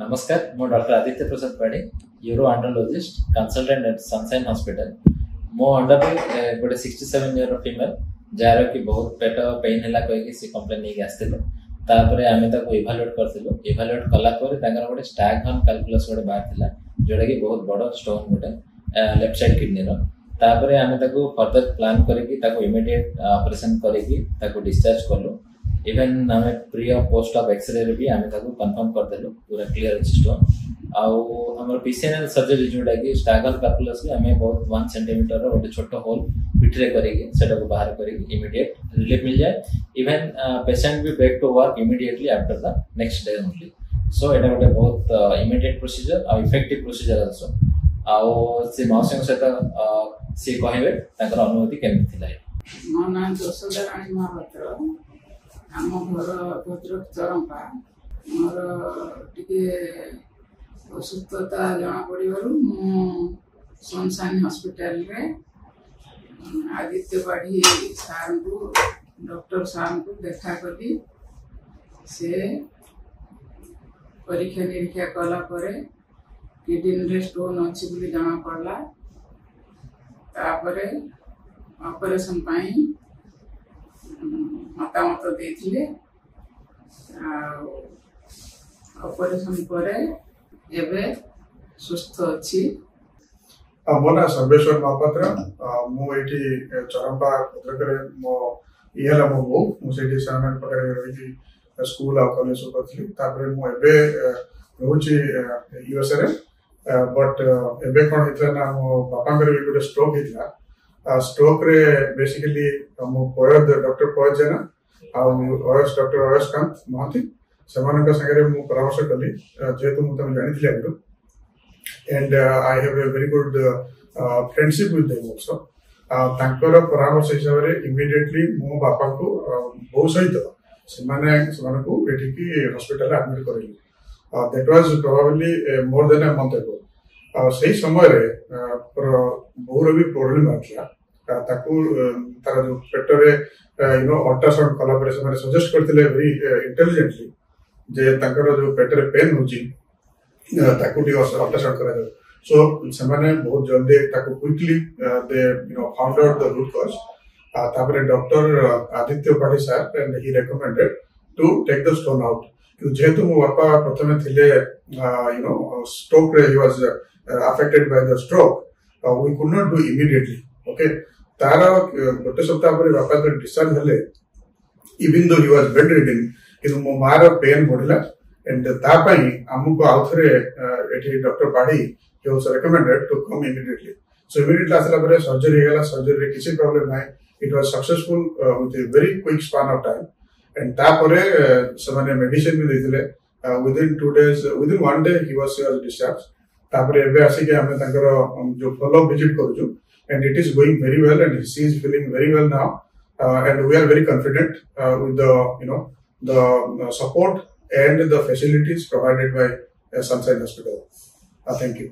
नमस्कार मो डॉक्टर आदित्य प्रसाद पाढ़ी euro andrologist consultant eight sunshine hospital मो अंडर गोटे 67 ईयर फीमेल जार कि बहुत पेट पेन है कहीकि सी कंप्लेन नहीं आसते तापर आम इभालुएट करूँ इभालुएट कलापर गोटे स्टैग हॉर्न कैलकुलस गोटे बाहर जोटा कि बहुत बड़ स्टोन गोटे लेफ्ट साइड किडनी तापर आम फर्दर प्लान करके इमिडिएट ऑपरेशन करके डिस्चार्ज कलु इवेन आम प्री पोस्ट ऑफ एक्सरे भी आम कन्फर्म करदेलु पूरा क्लीयर अच्छी स्टोन आम पीसीएनएल सर्जरी जोटा कि स्टैगल कैलकुलस आम बहुत 1 सेंटीमीटर गोटे छोट होल पिठरे करके बाहर कर इमिडिएट रिलीफ मिल जाए इवेन पेशेंट भी back to work immediately after the next day only so यहाँ गोटे बहुत immediate procedure a effective procedure also आउ से मौसी सहित सी कहे अनुभूति केमती थी मो ना यशोदा राणी महापात्र आम घर भद्रक चरंपा मोर टे असुस्थता जना पड़ू सनशाइन हॉस्पिटल रे आदित्य पाढ़ी सार को डॉक्टर सार को देखा कली से परीक्षा निरीक्षा कला किडनी रे स्टोन अच्छी बोली जना पड़ला तापरे ऑपरेशन पाई मतामत देथिले ऑपरेशन परे एबे सुस्थ अछि मो ना सर्वेश्वर महापात्र मु एठी चरंपा भद्रकरे मो इहला मो बो मु सेठी सामान पकरे रही स्कूल आ कॉलेज करथली तापरे मु एबे रहउची यूएसए रे बट एबे कोन हितला ना मो बापा करे गोटे स्ट्रोक हितला स्ट्रोक रे बेसिकली मो पयद डॉक्टर पयद जेना आ OS doctor OS Kant Mohanty सेमानक संगे मु परामर्श कली जेतु मु तम जानिथिले आगु and I have a very good friendship with them also तांकर परामर्श हिसाब रे इमीडिएटली मो बापा को बहु सहित सेमानकु एठी की हॉस्पिटल एडमिट करली that was probably more than a month ago सही समय रे बहुर भी प्रोब्लेम आथिला ताकू तार जो पेटरे अल्ट्रासाउंड कला परे से सजेस्ट करथिले वेरी इंटेलिजेंटली जे ताकर जो पेटरे पेन होची ताकू डी अल्ट्रासाउंड करा सो सेमाने बहुत जल्दी ताकू quickly they found out the root cause तापरे doctor Aditya Padhi sir and he recommended to take the stone out जेहेतु मो बापा प्रथमे थिले स्ट्रोक रे he was affected by the stroke we could not do immediately okay तार गोटे सप्ताह पर बापा तो डिस्चार्ज हेले even though he was bed ridden किंतु मो मार पेन बढ़ला एंड तापाई हमको आउथरे एठी doctor Padhi he was recommended to come immediately so immediately आसला पर सर्जरी हेला सर्जरी रे किसी प्रॉब्लम नाही it was successful with a very quick span of time and तापरे समाने मेडिसिन भी देथिले within 2 days within 1 day he was discharge तापरे एबे आसी के हमें तांकर जो फॉलो विजिट करूछु and it is going very well and she is feeling very well now and we are very confident with the the support and the facilities provided by Sunshine Hospital. Thank you.